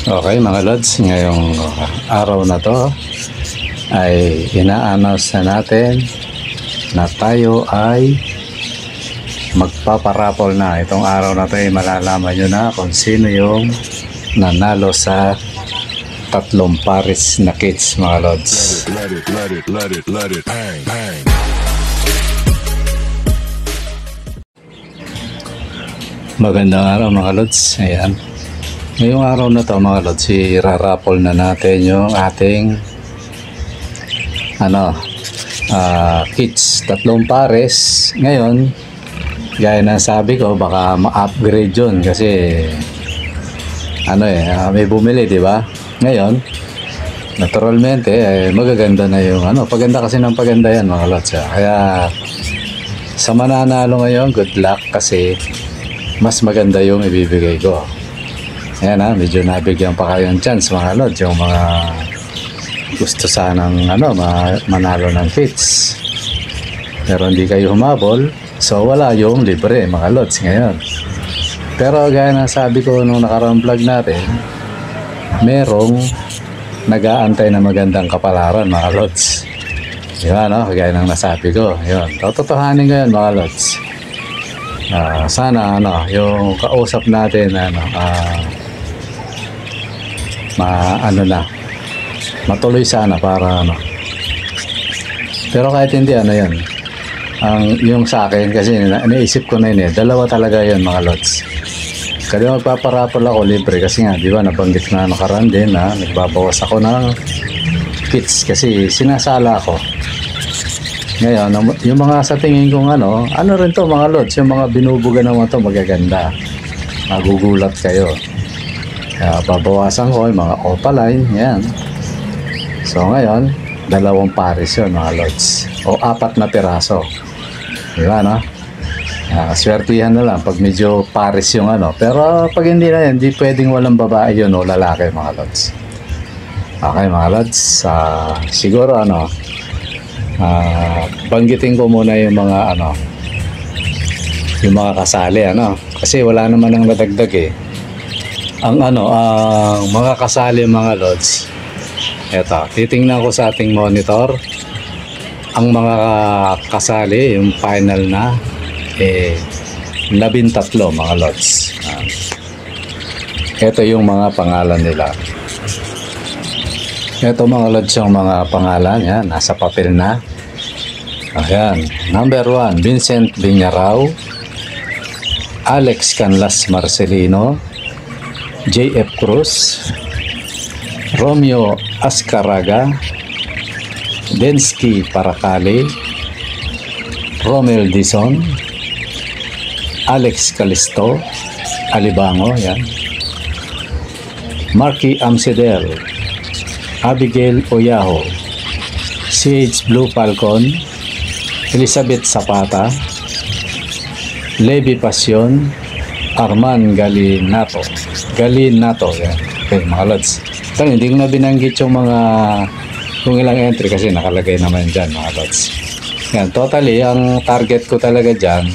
Okay mga lods, ngayong araw na to ay ina-announce na natin na tayo ay magpaparapol na. Itong araw na to ay malalaman nyo na kung sino yung nanalo sa 3 pares na kits mga lods. Let it, bang, bang. Magandang araw mga lods. Ayan, ngayong araw na to mga lods, i-raffle na natin yung ating kits, 3 pares. Ngayon, gaya ng sabi ko, baka ma-upgrade yun kasi may bumili, di ba? Ngayon, naturalmente magaganda na yung paganda kasi ng paganda yan mga lods. Kaya sa mananalo ngayon, good luck kasi mas maganda yung ibibigay ko. Ayan medyo nabigyan pa kayong chance mga lods, yung mga gusto sanang manalo ng kits pero hindi kayo humabol, so wala yung libre mga lods ngayon. Pero gaya na sabi ko nung nakaraang vlog natin, merong nag-aantay na magandang kapalaran mga lods. Diba gaya ng nasabi ko, yun, totohanin ko yun mga lods. Sana yung kausap natin matuloy sana para pero kahit hindi yun yung sa akin kasi naisip ko na yun dalawa talaga yun mga lods. Kasi magpaparapol ako libre kasi nga di ba nabanggit na nakaraan din na nagbabawas ako ng kits kasi sinasala ako. Ngayon yung mga sa tingin kong rin to mga lods, yung mga binubuga naman to magaganda, magugulat kayo. Kaya babawasan ko yung mga opaline yan. So ngayon 2 pares yun mga lods, o 4 na piraso, diba swertihan na lang pag medyo pares yung pero pag hindi na yan, hindi pwedeng walang babae yun o lalaki mga lods. Okay mga lods, siguro banggitin ko muna yung mga yung mga kasali kasi wala naman ang nadagdag ang mga kasali mga lods. Eto, titingnan ko sa ating monitor ang mga kasali, yung final na 13 mga lods. Eto yung mga pangalan nila. Eto mga lods yung mga pangalan yan, nasa papel na. Ayan, number 1 Vincent Viñarao, Alex Canlas Marcelino, JF Cruz, Romeo Ascaraga, Densky Paracali, Romel Dizon, Alex Calisto Alibango, yan, Marky Amcedel, Abigail Oyaho, CH Blue Falcon, Elizabeth Zapata, Levi Passion, Arman Galinato yan. Okay mga lods, hindi ko na binanggit yung mga kung ilang entry kasi nakalagay naman dyan mga lods. Yan, totally ang target ko talaga dyan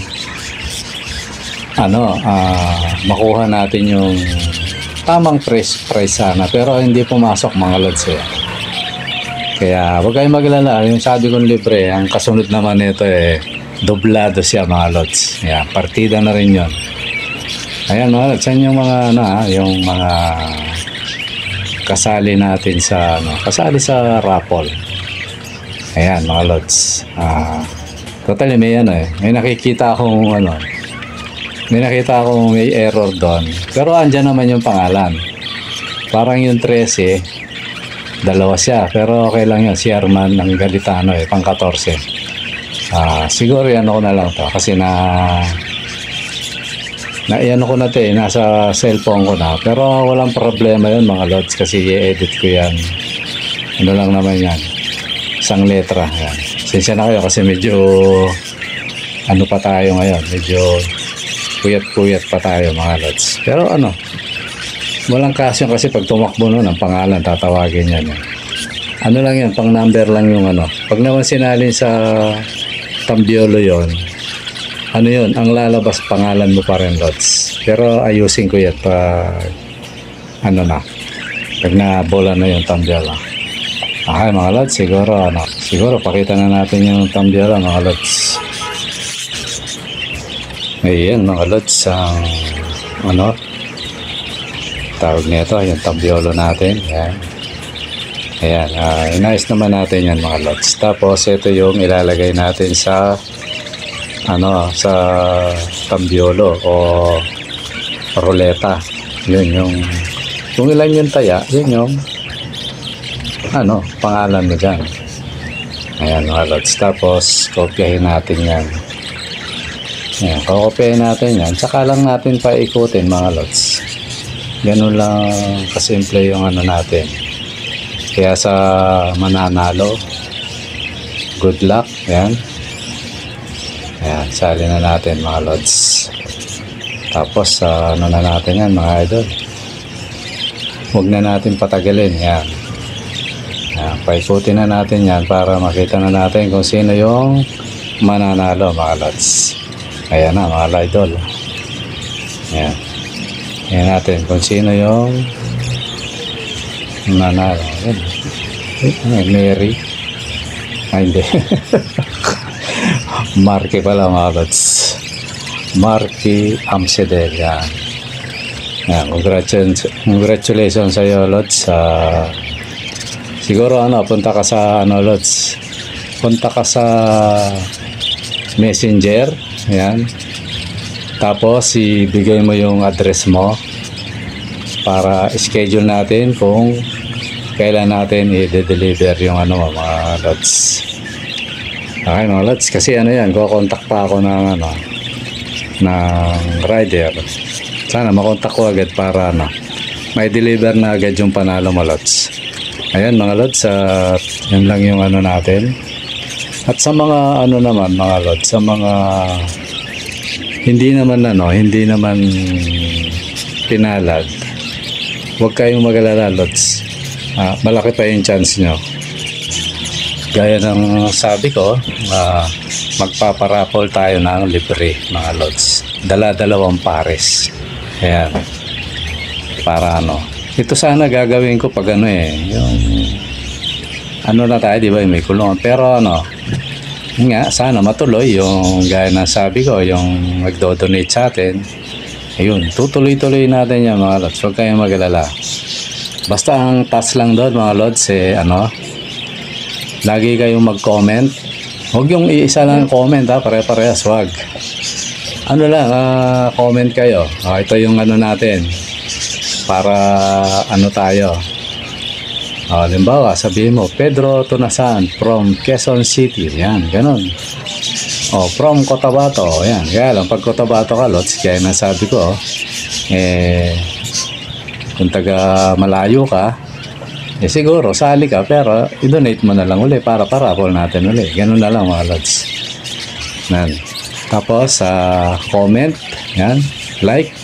makuha natin yung tamang price sana, pero hindi pumasok mga lods kaya huwag kayong maglala. Yung sabi kong libre, ang kasunod naman nito doblado siya mga lods. Yan, partida na rin yun. Ayan mga lods, yan yung mga yung mga kasali natin sa kasali sa raffle. Ayan mga lods, totally may may nakikita akong may error doon, pero andyan naman yung pangalan. Parang yung 13 dalawa siya, pero okay lang yun. Si Arman ng Galitano pang 14. Siguro ko na lang to kasi iyan ko na nasa cellphone ko na, pero walang problema yun mga lods kasi i-edit ko yan. Lang naman yan, isang letra yan. Sensya na kayo kasi medyo pa tayo ngayon, medyo puyat pa tayo mga lods, pero walang kasyon kasi pag tumakbo ang pangalan tatawagin yan lang yan, pang number lang yung pag naman sinalin sa Tambiolo yon ang lalabas pangalan mo pa rin lods, pero ayusin ko yan pa Pag nabola na yung tambyola. Okay mga lods, siguro pakita na natin yung tambyola mga lods. Ayan mga lods, ang tawag nito, yung tambyolo natin. Ayan, inayos naman natin yan mga lods. Tapos ito yung ilalagay natin sa sa tambyolo o ruleta. Yun yung kung ilan yung taya, yun yung pangalan mo dyan. Ayan mga lods. Tapos kopyahin natin yan. Ayan, kokopyahin natin yan. Tsaka lang natin paikutin mga lods. Ganun lang kasimple yung natin. Kaya sa mananalo, good luck. Ayan. Ayan, sali na natin mga lods. Tapos na natin yan mga idol. Huwag na natin patagalin. Ayan. Ayan, paikutin na natin yan para makita na natin kung sino yung mananalo mga lods. Ayan na mga idol. Ayan. Ayan natin kung sino yung mananalo. Ayan. Mary. Ay hindi. Marky pala mga lods. Marky Amsedel. Yan. Yan. Congratulations sa iyo lods. Siguro punta ka sa lods. Punta ka sa Messenger. Yan. Tapos ibigay mo yung address mo para schedule natin kung kailan natin i-deliver yung mga lods. Okay mga lods, kasi yan, kukontak pa ako ng rider. Sana makontak ko agad para may deliver na agad yung panalo mga lods. Ayan mga lods, yan lang yung natin. At sa mga naman mga lods, sa mga hindi naman pinalad, huwag kayong mag-alala lods. Malaki pa yung chance nyo. Gaya ng sabi ko, magpaparapol tayo ng libre mga lods. Dala-dalawang pares. Ayan. Para ito sana gagawin ko pag yung na tayo, di ba, may kulungan. Pero nga, sana matuloy yung gaya ng sabi ko, yung magdo-donate sa atin. Ayun, tutuloy-tuloy natin yan mga lods. Huwag kayong mag-alala. Basta ang task lang doon mga lods, lagi kayong mag-comment. Huwag yung iisa lang comment pare-parehas, wag. Comment kayo. Ito yung natin. Para tayo. Halimbawa, sabihin mo, Pedro Tunasan from Quezon City. Yan, ganun. From Cotabato. Yan, kaya lang, pag Cotabato ka, lots, kaya nasabi ko, kung taga malayo ka, siguro, sali ka, pero i-donate mo na lang uli para parapol natin uli. Ganun na lang mga lods. Yan. Tapos, comment, yan, like,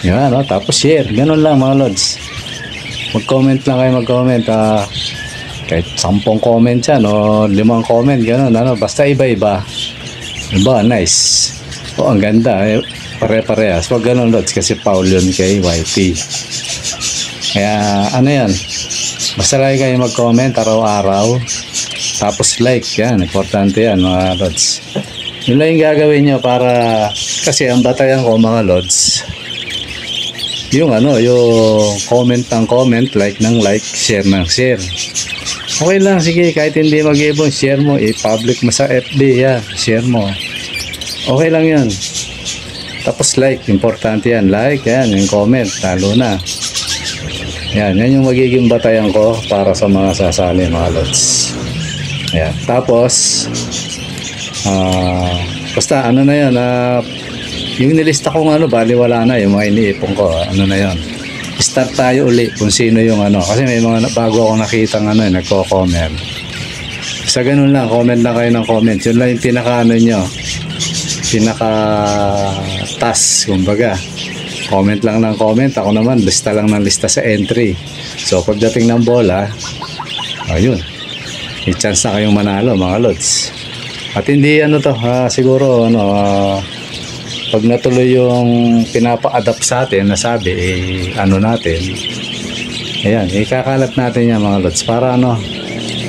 yan, tapos share. Ganun lang mga lods. Mag-comment lang kayo, mag-comment. Kahit 10 comment yan, o 5 comment, ganun, basta iba-iba. Iba, nice. Ang ganda, pare-parehas. Wag ganun lods, kasi Paul yun kay YT. Kaya, yan, basta lagi kayo mag-comment araw-araw. Tapos like, yan, importante yan mga lods. Yun lang yung gagawin nyo para, kasi ang batayan ko mga lods, yung yung comment ng comment, like ng like, share ng share. Okay lang, sige, kahit hindi mag-ibon, share mo, i-public mo sa FB, yan, share mo. Okay lang yan. Tapos like, importante yan, like, yan, yung comment, talo na. Yan yung magiging batayan ko para sa mga sasali mga lods. Ayan. Tapos, basta yan, yung nilista kong bali wala na, yung mga iniipon ko, na yun. Start tayo uli kung sino yung kasi may mga bago akong nakitang nagko-comment. Sa ganun lang, comment lang kayo ng comment. Yun lang yung pinaka-task, kumbaga. Comment lang ng comment. Ako naman, lista lang ng lista sa entry. So, pagdating ng bola, ayun. May chance na kayong manalo, mga lods. At hindi siguro, pag natuloy yung pinapa-adapt sa atin, nasabi, natin, Ayan, ikakalat natin yan mga lods para ano,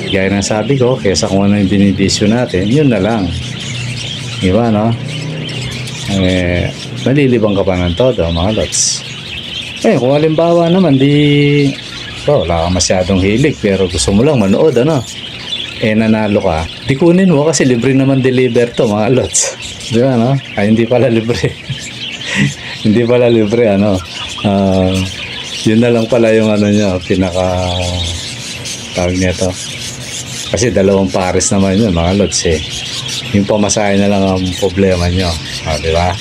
gaya ng sabi ko, kesa kung ano yung binibisyo natin, yun na lang. Diba, no? Nalilibang ka pa ng todo mga lods. Kung halimbawa naman wala kang masyadong hilig pero gusto mo lang manood, ano, nanalo ka, di kunin mo kasi libre naman deliver to mga lods. Diba, no? Hindi pala libre. Hindi pala libre, ano. Yun na lang pala yung ano nyo, pinaka tawag nito. Kasi 2 pares naman yun mga lods eh. Yung pamasahe na lang ang problema nyo. Diba?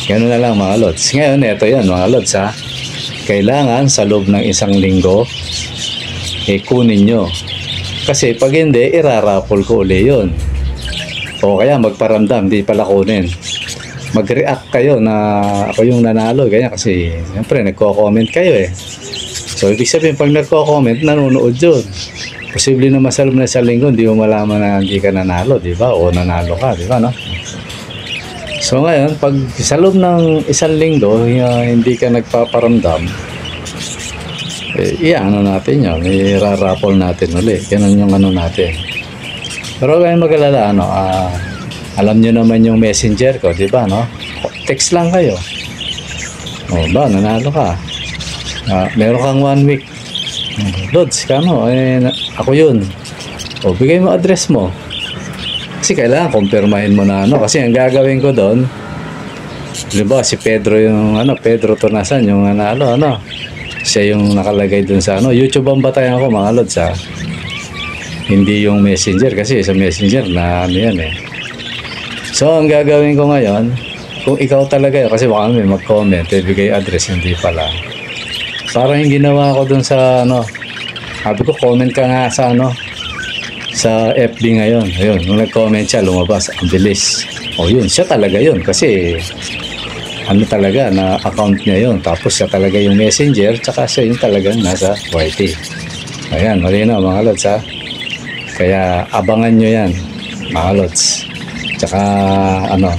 Ganun na lang mga lods. Ngayon, ito yan mga lods ha. Kailangan sa loob ng 1 linggo kunin nyo. Kasi pag hindi, irarapol ko uli yun. O kaya magparamdam, di pala kunin. Mag-react kayo na ako yung nanalo, ganyan, kasi siyempre nagko-comment kayo eh. So ibig sabihin pag nagko-comment, nanonood yun. Posible naman sa loob na 1 linggo hindi mo malaman na hindi ka nanalo, di ba? O nanalo ka, di ba, no? So ngayon, pag sa loob ng 1 linggo hindi ka nagpaparamdam, ano natin yun, i-raffle natin ulit. Ganun yung ano natin. Pero kaya mag-alala, ano, alam nyo naman yung messenger ko, di ba, no? Text lang kayo. O ba, nanalo ka. Meron kang 1 week. Lods, kano? Ako yun. O, bigay mo address mo. Kasi kailangan kumpirmahin mo na, ano. Kasi ang gagawin ko doon, di ba, si Pedro yung, ano, Pedro Tonasan, yung nanalo, ano. Siya yung nakalagay doon sa, ano. YouTube ang batayan ko, mga Lods, ha. Hindi yung messenger, kasi sa messenger na, ano yan, eh. So, ang gagawin ko ngayon, kung ikaw talaga yun, kasi baka may mag-comment, bigay address, hindi pala. Parang yung ginawa ko dun sa, ano, sabi ko, comment ka nga sa, ano, sa FB ngayon. Ayun, nung nag-comment siya, lumabas, ang bilis. O yun, siya talaga yun, kasi, ano talaga, na account niya yun. Tapos siya talaga yung messenger, tsaka siya yung talagang nasa YT. Ayan, malinaw mga Lods, ha. Kaya, abangan nyo yan, mga Lods. Tsaka ano,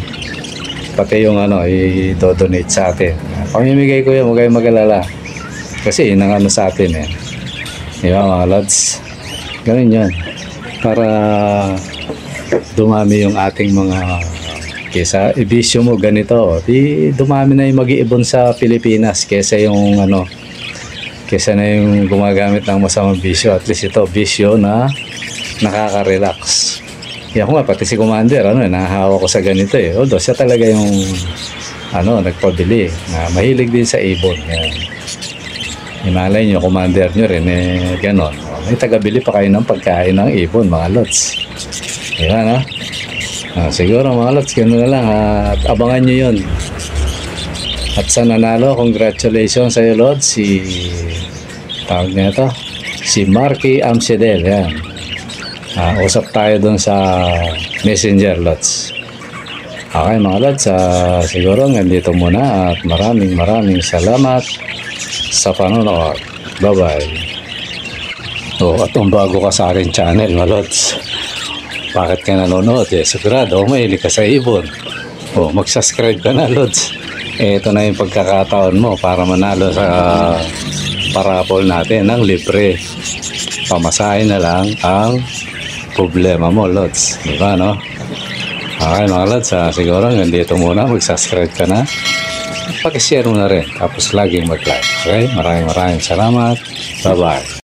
pati yung ano, i-donate sa atin. Pamimigay ko yan, huwag kayong mag-alala. Kasi yun ang ano sa atin eh. Di ba mga Lods? Ganun yun. Para dumami yung ating mga, kesa ibisyo mo ganito, di dumami na yung mag-iibon sa Pilipinas kesa yung ano, kesa na yung gumagamit ng masamang bisyo. At least ito, bisyo na nakaka-relax. Yan ko nga, pati si Commander, ano, nahahawa ko sa ganito eh. Although, siya talaga yung, ano, nagpabili. Na mahilig din sa ibon. Yan. Imalay nyo, Commander nyo rin, ganon. May tagabili pa kayo ng pagkain ng ibon, mga Lods. Yan, ha? Siguro, mga Lods, ganon na lang. At abangan nyo yun. At sa nanalo, congratulations sa iyo, Lods. Tawag na ito, si Marky Amsedel, yan. Usap tayo dun sa Messenger, Lods. Okay mga Lods, siguro nandito muna at maraming salamat sa panonood. Bye bye. At kung bago ka sa akin channel mga Lods, bakit ka nanonood? Sigurado mahilig ka sa ibon. Mag-subscribe ka na, Lods. Ito na yung pagkakataon mo para manalo sa parapol natin ng libre. Pamasahin na lang ang problema mo, Lods. Diba, no? Okay, mga Lods, siguro nandito muna. Mag-subscribe ka na. Pag-share mo na rin. Tapos laging mag-like. Okay? Maraming salamat. Bye-bye.